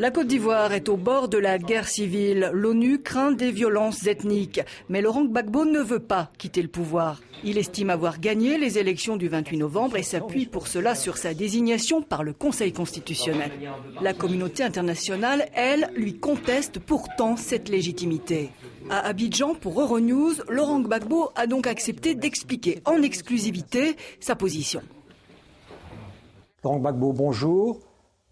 La Côte d'Ivoire est au bord de la guerre civile. L'ONU craint des violences ethniques. Mais Laurent Gbagbo ne veut pas quitter le pouvoir. Il estime avoir gagné les élections du 28 novembre et s'appuie pour cela sur sa désignation par le Conseil constitutionnel. La communauté internationale, elle, lui conteste pourtant cette légitimité. À Abidjan, pour Euronews, Laurent Gbagbo a donc accepté d'expliquer en exclusivité sa position. Laurent Gbagbo, bonjour.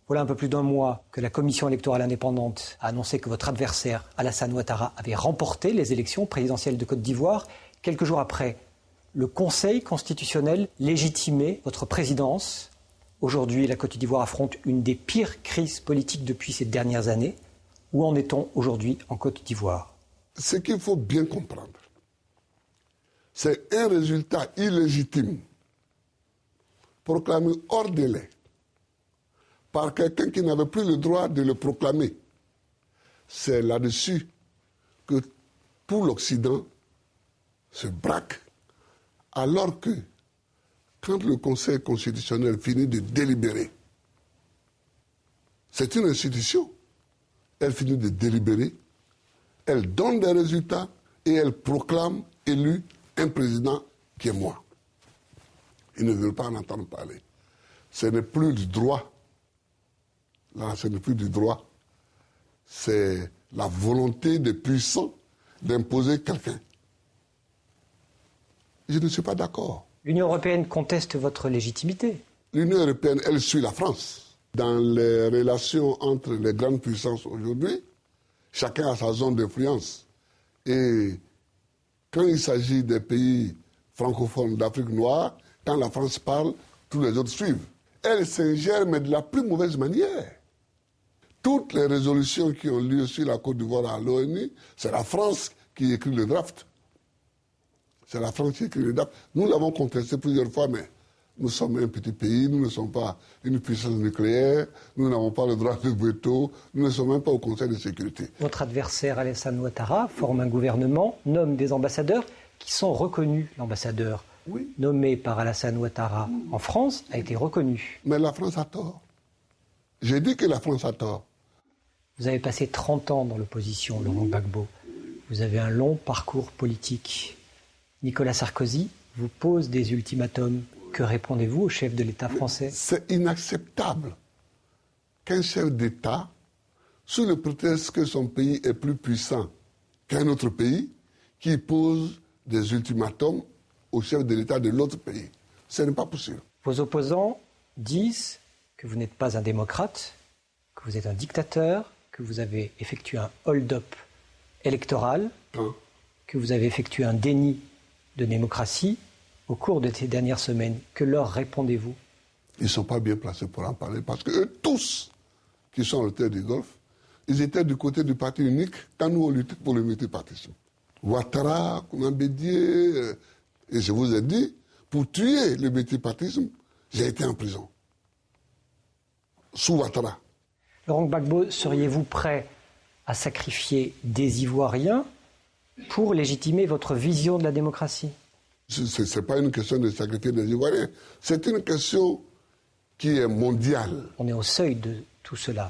Voilà un peu plus d'un mois que la commission électorale indépendante a annoncé que votre adversaire, Alassane Ouattara, avait remporté les élections présidentielles de Côte d'Ivoire. Quelques jours après, le Conseil constitutionnel légitimait votre présidence. Aujourd'hui, la Côte d'Ivoire affronte une des pires crises politiques depuis ces dernières années. Où en est-on aujourd'hui en Côte d'Ivoire? Ce qu'il faut bien comprendre, c'est un résultat illégitime proclamé hors délai par quelqu'un qui n'avait plus le droit de le proclamer. C'est là-dessus que tout l'Occident se braque, alors que, quand le Conseil constitutionnel finit de délibérer, c'est une institution, elle finit de délibérer, elle donne des résultats et elle proclame élu un président qui est moi. Ils ne veulent pas en entendre parler. Ce n'est plus du droit. Là, ce n'est plus du droit. C'est la volonté des puissants d'imposer quelqu'un. Je ne suis pas d'accord. L'Union européenne conteste votre légitimité. L'Union européenne, elle suit la France. Dans les relations entre les grandes puissances aujourd'hui, chacun a sa zone d'influence. Et quand il s'agit des pays francophones d'Afrique noire, quand la France parle, tous les autres suivent. Elle s'ingère, mais de la plus mauvaise manière. Toutes les résolutions qui ont lieu sur la Côte d'Ivoire à l'ONU, c'est la France qui écrit le draft. C'est la France qui écrit le draft. Nous l'avons contesté plusieurs fois, mais nous sommes un petit pays, nous ne sommes pas une puissance nucléaire, nous n'avons pas le droit de veto, nous ne sommes même pas au Conseil de sécurité. Votre adversaire Alassane Ouattara forme un gouvernement, nomme des ambassadeurs qui sont reconnus. L'ambassadeur nommé par Alassane Ouattara en France a été reconnu. Mais la France a tort. J'ai dit que la France a tort. Vous avez passé 30 ans dans l'opposition, Laurent Gbagbo. Vous avez un long parcours politique. Nicolas Sarkozy vous pose des ultimatums. Que répondez-vous au chef de l'État français? C'est inacceptable qu'un chef d'État, sous le prétexte que son pays est plus puissant qu'un autre pays, qui pose des ultimatums au chef de l'État de l'autre pays. Ce n'est pas possible. Vos opposants disent que vous n'êtes pas un démocrate, que vous êtes un dictateur, que vous avez effectué un hold-up électoral, que vous avez effectué un déni de démocratie au cours de ces dernières semaines. Que leur répondez-vous? Ils ne sont pas bien placés pour en parler parce que eux tous qui sont à la tête du Golfe, ils étaient du côté du parti unique quand nous on luttait pour le multipartisme. Ouattara, Konan Bédié, et je vous ai dit, pour tuer le multipartisme, j'ai été en prison. Sous Ouattara. Laurent Gbagbo, seriez-vous prêt à sacrifier des Ivoiriens pour légitimer votre vision de la démocratie? Ce n'est pas une question de sacrifier des Ivoiriens. C'est une question qui est mondiale. On est au seuil de tout cela.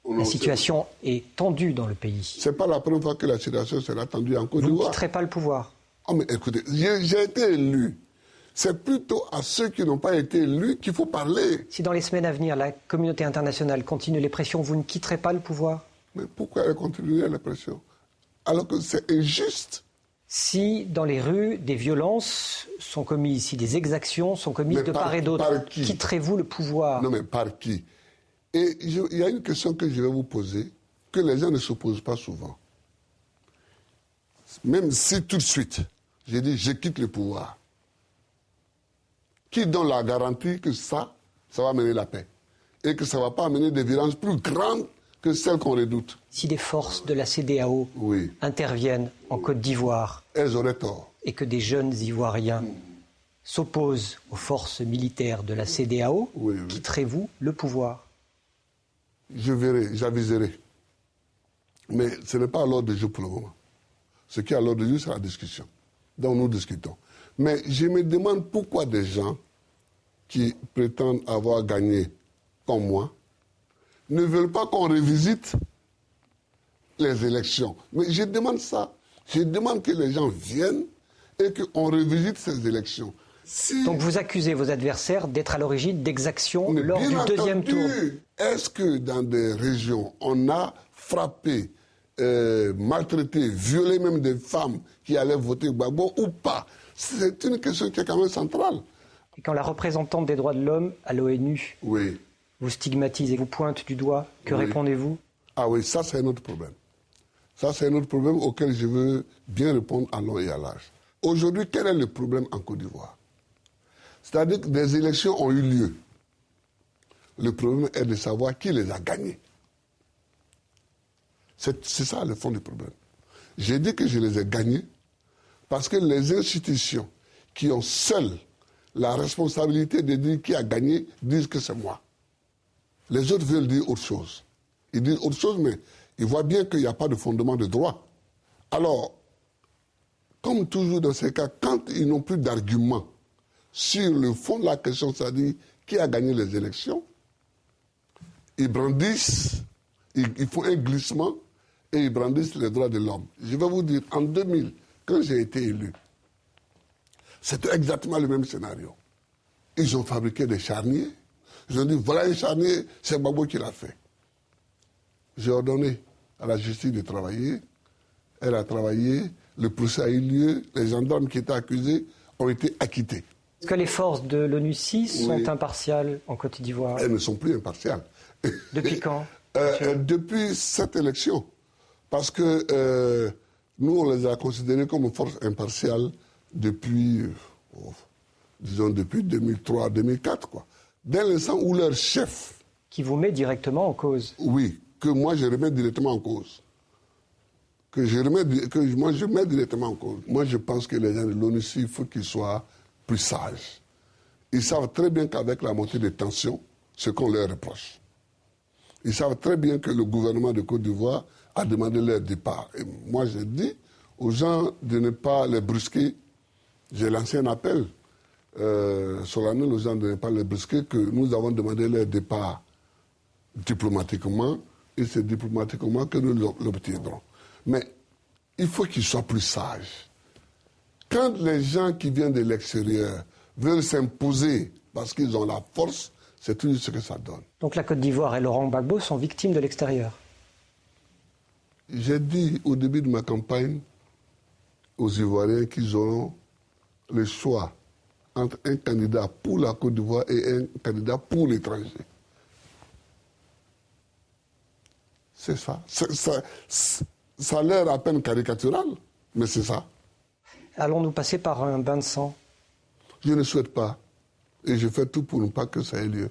La situation est tendue dans le pays. Ce n'est pas la première fois que la situation sera tendue en Côte d'Ivoire. Vous ne quitterez pas le pouvoir? Oh mais écoutez, j'ai été élu. C'est plutôt à ceux qui n'ont pas été élus qu'il faut parler. Si dans les semaines à venir, la communauté internationale continue les pressions, vous ne quitterez pas le pouvoir? Mais pourquoi elle continuerait les pressions? Alors que c'est injuste. Si dans les rues, des violences sont commises, si des exactions sont commises de part et d'autre, quitterez-vous le pouvoir? Non mais par qui? Et il y a une question que je vais vous poser, que les gens ne se posent pas souvent. Même si tout de suite, j'ai dit je quitte le pouvoir. Qui donne la garantie que ça va amener la paix? Et que ça ne va pas amener des violences plus grandes que celles qu'on redoute? Si des forces de la CEDEAO interviennent en Côte d'Ivoire, elles auraient tort. Et que des jeunes Ivoiriens s'opposent aux forces militaires de la CEDEAO, quitterez-vous le pouvoir? Je verrai, j'aviserai. Mais ce n'est pas à l'ordre du jour pour le moment. Ce qui est à l'ordre du jour, c'est la discussion. Donc nous discutons. Mais je me demande pourquoi des gens qui prétendent avoir gagné comme moi ne veulent pas qu'on revisite les élections. Mais je demande ça. Je demande que les gens viennent et qu'on revisite ces élections. Donc vous accusez vos adversaires d'être à l'origine d'exactions lors du deuxième tour. Est-ce que dans des régions, on a frappé, maltraité, violé même des femmes qui allaient voter Gbagbo ou pas? C'est une question qui est quand même centrale. Et quand la représentante des droits de l'homme à l'ONU vous stigmatise et vous pointe du doigt, que répondez-vous? Ah oui, ça c'est un autre problème. Ça c'est un autre problème auquel je veux bien répondre à long et à large. Aujourd'hui, quel est le problème en Côte d'Ivoire? C'est-à-dire que des élections ont eu lieu. Le problème est de savoir qui les a gagnées. C'est ça le fond du problème. J'ai dit que je les ai gagnées parce que les institutions qui ont seules la responsabilité de dire qui a gagné disent que c'est moi. Les autres veulent dire autre chose. Ils disent autre chose, mais ils voient bien qu'il n'y a pas de fondement de droit. Alors, comme toujours dans ces cas, quand ils n'ont plus d'arguments sur le fond de la question, c'est-à-dire qui a gagné les élections, ils brandissent, ils font un glissement et ils brandissent les droits de l'homme. Je vais vous dire, en 2000, quand j'ai été élu, c'était exactement le même scénario. Ils ont fabriqué des charniers. Ils ont dit, voilà un charnier, c'est Gbagbo qui l'a fait. J'ai ordonné à la justice de travailler. Elle a travaillé, le procès a eu lieu, les gendarmes qui étaient accusés ont été acquittés. Est-ce que les forces de l'ONUCI sont impartiales en Côte d'Ivoire? Elles ne sont plus impartiales. Depuis quand? Depuis cette élection. Parce que nous, on les a considérées comme force impartiale depuis, disons, depuis 2003-2004, quoi. Dès l'instant où leur chef... Qui vous met directement en cause? Oui, que moi je remets directement en cause. Moi je mets directement en cause. Moi je pense que les gens de l'ONUCI, il faut qu'ils soient plus sages. Ils savent très bien qu'avec la montée des tensions, ce qu'on leur reproche. Ils savent très bien que le gouvernement de Côte d'Ivoire a demandé leur départ. Et moi j'ai dit aux gens de ne pas les brusquer. J'ai lancé un appel solennel aux gens de ne pas les brusquer, que nous avons demandé leur départ diplomatiquement, et c'est diplomatiquement que nous l'obtiendrons. Mais il faut qu'ils soient plus sages. Quand les gens qui viennent de l'extérieur veulent s'imposer parce qu'ils ont la force, c'est tout ce que ça donne. Donc la Côte d'Ivoire et Laurent Gbagbo sont victimes de l'extérieur? J'ai dit au début de ma campagne aux Ivoiriens qu'ils auront le choix entre un candidat pour la Côte d'Ivoire et un candidat pour l'étranger. C'est ça. Ça a l'air à peine caricatural, mais c'est ça. Allons-nous passer par un bain de sang? Je ne souhaite pas. Et je fais tout pour ne pas que ça ait lieu.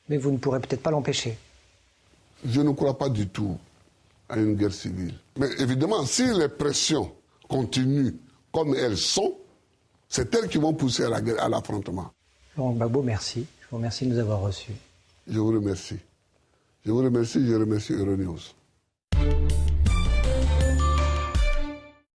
Mais vous ne pourrez peut-être pas l'empêcher. Je ne crois pas du tout à une guerre civile. Mais évidemment, si les pressions continuent comme elles sont, c'est elles qui vont pousser à la guerre, à l'affrontement. Laurent Gbagbo, merci. Je vous remercie de nous avoir reçus. Je vous remercie. Je vous remercie, je remercie Euronews.